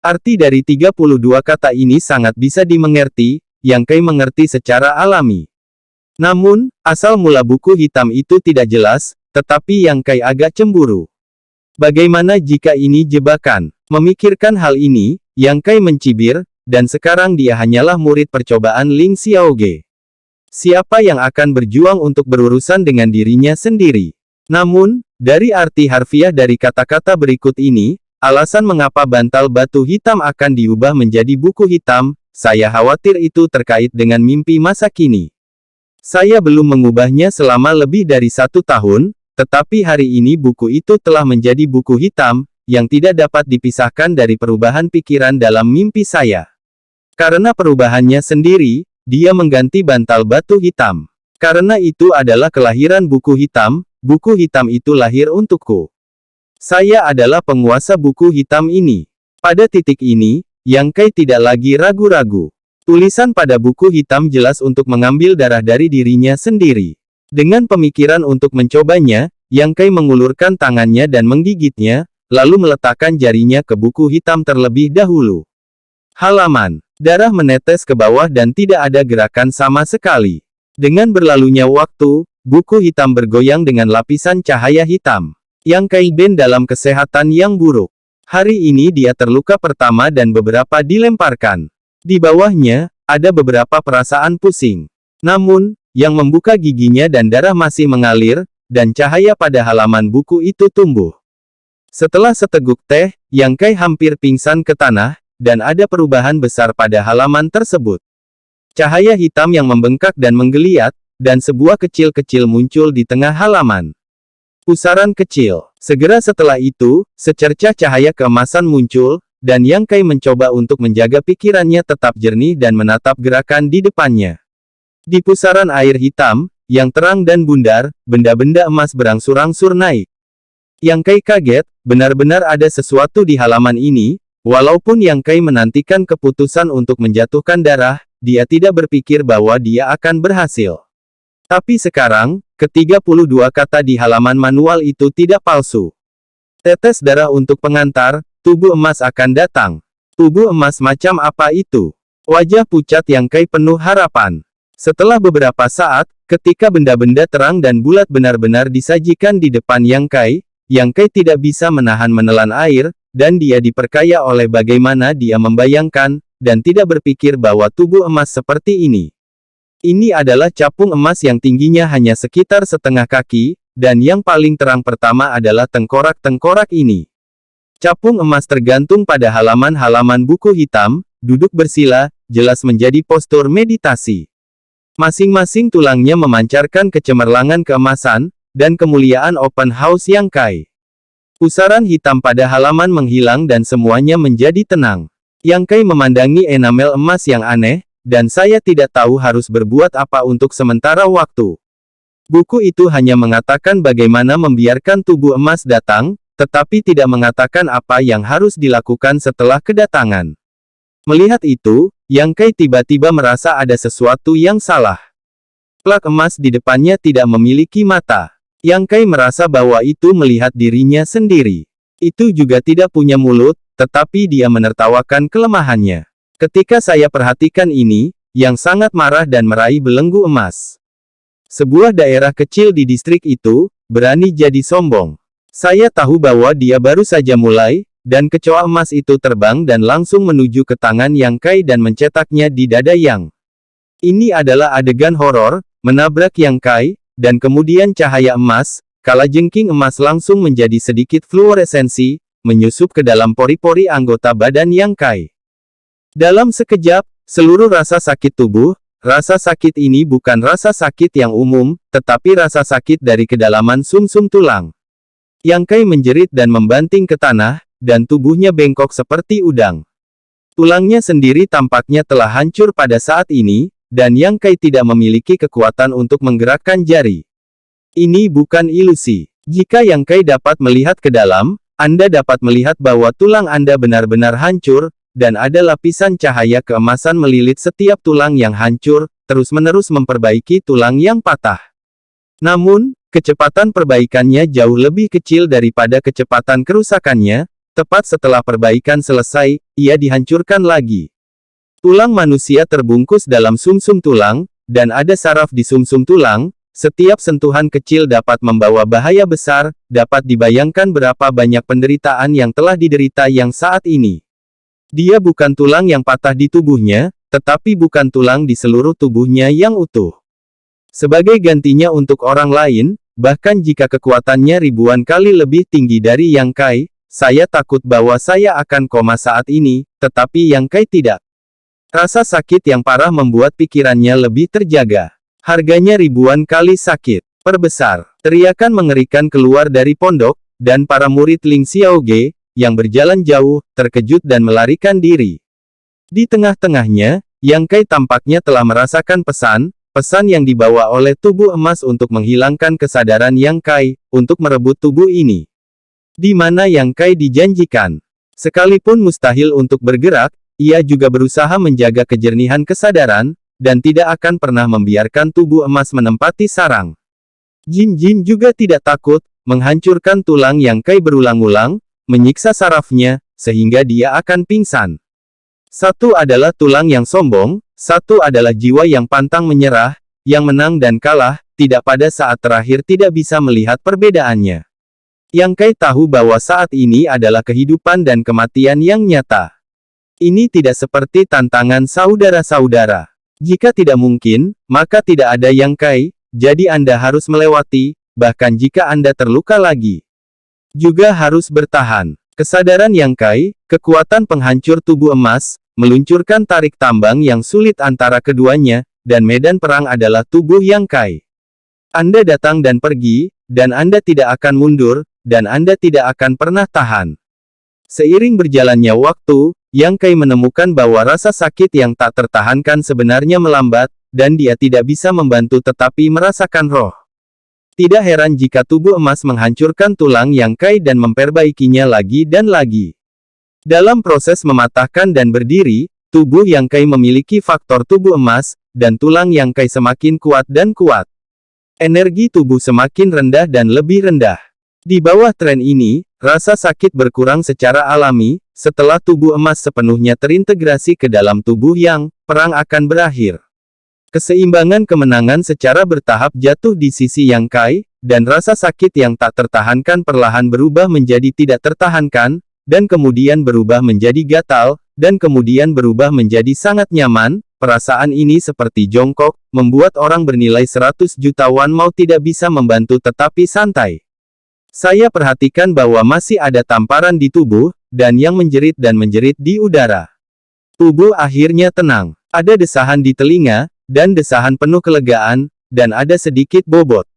Arti dari 32 kata ini sangat bisa dimengerti, Yang Kai mengerti secara alami. Namun, asal mula buku hitam itu tidak jelas, tetapi Yang Kai agak cemburu. Bagaimana jika ini jebakan? Memikirkan hal ini, Yang Kai mencibir, dan sekarang dia hanyalah murid percobaan Ling Xiaoge. Siapa yang akan berjuang untuk berurusan dengan dirinya sendiri? Namun, dari arti harfiah dari kata-kata berikut ini, alasan mengapa bantal batu hitam akan diubah menjadi buku hitam, saya khawatir itu terkait dengan mimpi masa kini. Saya belum mengubahnya selama lebih dari 1 tahun, tetapi hari ini buku itu telah menjadi buku hitam, yang tidak dapat dipisahkan dari perubahan pikiran dalam mimpi saya. Karena perubahannya sendiri, dia mengganti bantal batu hitam. Karena itu adalah kelahiran buku hitam itu lahir untukku. Saya adalah penguasa buku hitam ini. Pada titik ini, Yang Kai tidak lagi ragu-ragu. Tulisan pada buku hitam jelas untuk mengambil darah dari dirinya sendiri. Dengan pemikiran untuk mencobanya, Yang Kai mengulurkan tangannya dan menggigitnya, lalu meletakkan jarinya ke buku hitam terlebih dahulu. Halaman. Darah menetes ke bawah dan tidak ada gerakan sama sekali. Dengan berlalunya waktu, buku hitam bergoyang dengan lapisan cahaya hitam. Yang Kai Ben dalam kesehatan yang buruk. Hari ini dia terluka pertama dan beberapa dilemparkan. Di bawahnya, ada beberapa perasaan pusing. Namun, yang membuka giginya dan darah masih mengalir, dan cahaya pada halaman buku itu tumbuh. Setelah seteguk teh, Yang Kai hampir pingsan ke tanah, dan ada perubahan besar pada halaman tersebut. Cahaya hitam yang membengkak dan menggeliat, dan sebuah kecil-kecil muncul di tengah halaman. Pusaran kecil. Segera setelah itu, secercah cahaya keemasan muncul, dan Yang Kai mencoba untuk menjaga pikirannya tetap jernih dan menatap gerakan di depannya. Di pusaran air hitam, yang terang dan bundar, benda-benda emas berangsur-angsur naik. Yang Kai kaget, benar-benar ada sesuatu di halaman ini, walaupun Yang Kai menantikan keputusan untuk menjatuhkan darah, dia tidak berpikir bahwa dia akan berhasil. Tapi sekarang, ke-32 kata di halaman manual itu tidak palsu. Tetes darah untuk pengantar, tubuh emas akan datang. Tubuh emas macam apa itu? Wajah pucat Yang Kai penuh harapan. Setelah beberapa saat, ketika benda-benda terang dan bulat benar-benar disajikan di depan Yang Kai tidak bisa menahan menelan air, dan dia diperkaya oleh bagaimana dia membayangkan, dan tidak berpikir bahwa tubuh emas seperti ini. Ini adalah capung emas yang tingginya hanya sekitar setengah kaki, dan yang paling terang pertama adalah tengkorak-tengkorak ini. Capung emas tergantung pada halaman-halaman buku hitam, duduk bersila, jelas menjadi postur meditasi. Masing-masing tulangnya memancarkan kecemerlangan keemasan, dan kemuliaan open house Yang Kai. Pusaran hitam pada halaman menghilang dan semuanya menjadi tenang. Yang Kai memandangi enamel emas yang aneh, dan saya tidak tahu harus berbuat apa untuk sementara waktu. Buku itu hanya mengatakan bagaimana membiarkan tubuh emas datang, tetapi tidak mengatakan apa yang harus dilakukan setelah kedatangan. Melihat itu, Yang Kai tiba-tiba merasa ada sesuatu yang salah. Plak emas di depannya tidak memiliki mata. Yang Kai merasa bahwa itu melihat dirinya sendiri. Itu juga tidak punya mulut, tetapi dia menertawakan kelemahannya. Ketika saya perhatikan ini, Yang sangat marah dan meraih belenggu emas. Sebuah daerah kecil di distrik itu, berani jadi sombong. Saya tahu bahwa dia baru saja mulai, dan kecoa emas itu terbang dan langsung menuju ke tangan Yang Kai dan mencetaknya di dada Yang. Ini adalah adegan horor, menabrak Yang Kai, dan kemudian cahaya emas, kalajengking emas langsung menjadi sedikit fluoresensi, menyusup ke dalam pori-pori anggota badan Yang Kai. Dalam sekejap, seluruh rasa sakit tubuh, rasa sakit ini bukan rasa sakit yang umum, tetapi rasa sakit dari kedalaman sumsum tulang. Yang Kai menjerit dan membanting ke tanah, dan tubuhnya bengkok seperti udang. Tulangnya sendiri tampaknya telah hancur pada saat ini, dan Yang Kai tidak memiliki kekuatan untuk menggerakkan jari. Ini bukan ilusi. Jika Yang Kai dapat melihat ke dalam, Anda dapat melihat bahwa tulang Anda benar-benar hancur, dan ada lapisan cahaya keemasan melilit setiap tulang yang hancur, terus-menerus memperbaiki tulang yang patah. Namun, kecepatan perbaikannya jauh lebih kecil daripada kecepatan kerusakannya, Tepat setelah perbaikan selesai, ia dihancurkan lagi. Tulang manusia terbungkus dalam sumsum tulang, dan ada saraf di sumsum tulang. Setiap sentuhan kecil dapat membawa bahaya besar, dapat dibayangkan berapa banyak penderitaan yang telah diderita yang saat ini. Dia bukan tulang yang patah di tubuhnya, tetapi bukan tulang di seluruh tubuhnya yang utuh. Sebagai gantinya untuk orang lain, bahkan jika kekuatannya ribuan kali lebih tinggi dari Yang Kai, saya takut bahwa saya akan koma saat ini, tetapi Yang Kai tidak. Rasa sakit yang parah membuat pikirannya lebih terjaga. Harganya ribuan kali sakit. Perbesar. Teriakan mengerikan keluar dari pondok, dan para murid Ling Xiaoge, yang berjalan jauh, terkejut dan melarikan diri. Di tengah-tengahnya, Yang Kai tampaknya telah merasakan pesan yang dibawa oleh tubuh emas untuk menghilangkan kesadaran Yang Kai, untuk merebut tubuh ini. Di mana Yang Kai dijanjikan. Sekalipun mustahil untuk bergerak, ia juga berusaha menjaga kejernihan kesadaran, dan tidak akan pernah membiarkan tubuh emas menempati sarang. Jin Jin juga tidak takut, menghancurkan tulang Yang Kai berulang-ulang, menyiksa sarafnya, sehingga dia akan pingsan. Satu adalah tulang yang sombong, satu adalah jiwa yang pantang menyerah, yang menang dan kalah, tidak pada saat terakhir tidak bisa melihat perbedaannya. Yang Kai tahu bahwa saat ini adalah kehidupan dan kematian yang nyata. Ini tidak seperti tantangan saudara-saudara. Jika tidak mungkin, maka tidak ada Yang Kai, jadi Anda harus melewati, bahkan jika Anda terluka lagi. Juga harus bertahan. Kesadaran Yang Kai, kekuatan penghancur tubuh emas, meluncurkan tarik tambang yang sulit antara keduanya, dan medan perang adalah tubuh Yang Kai. Anda datang dan pergi, dan Anda tidak akan mundur, dan Anda tidak akan pernah tahan. Seiring berjalannya waktu, Yang Kai menemukan bahwa rasa sakit yang tak tertahankan sebenarnya melambat, dan dia tidak bisa membantu tetapi merasakan roh. Tidak heran jika tubuh emas menghancurkan tulang Yang Kai dan memperbaikinya lagi dan lagi. Dalam proses mematahkan dan berdiri, tubuh Yang Kai memiliki faktor tubuh emas, dan tulang Yang Kai semakin kuat dan kuat. Energi tubuh semakin rendah dan lebih rendah. Di bawah tren ini, rasa sakit berkurang secara alami. Setelah tubuh emas sepenuhnya terintegrasi ke dalam tubuh Yang, perang akan berakhir. Keseimbangan kemenangan secara bertahap jatuh di sisi Yang Kai, dan rasa sakit yang tak tertahankan perlahan berubah menjadi tidak tertahankan, dan kemudian berubah menjadi gatal, dan kemudian berubah menjadi sangat nyaman. Perasaan ini seperti jongkok, membuat orang bernilai 100 juta won mau tidak bisa membantu tetapi santai. Saya perhatikan bahwa masih ada tamparan di tubuh, dan yang menjerit dan menjerit di udara. Tubuh akhirnya tenang. Ada desahan di telinga, dan desahan penuh kelegaan, dan ada sedikit bobot.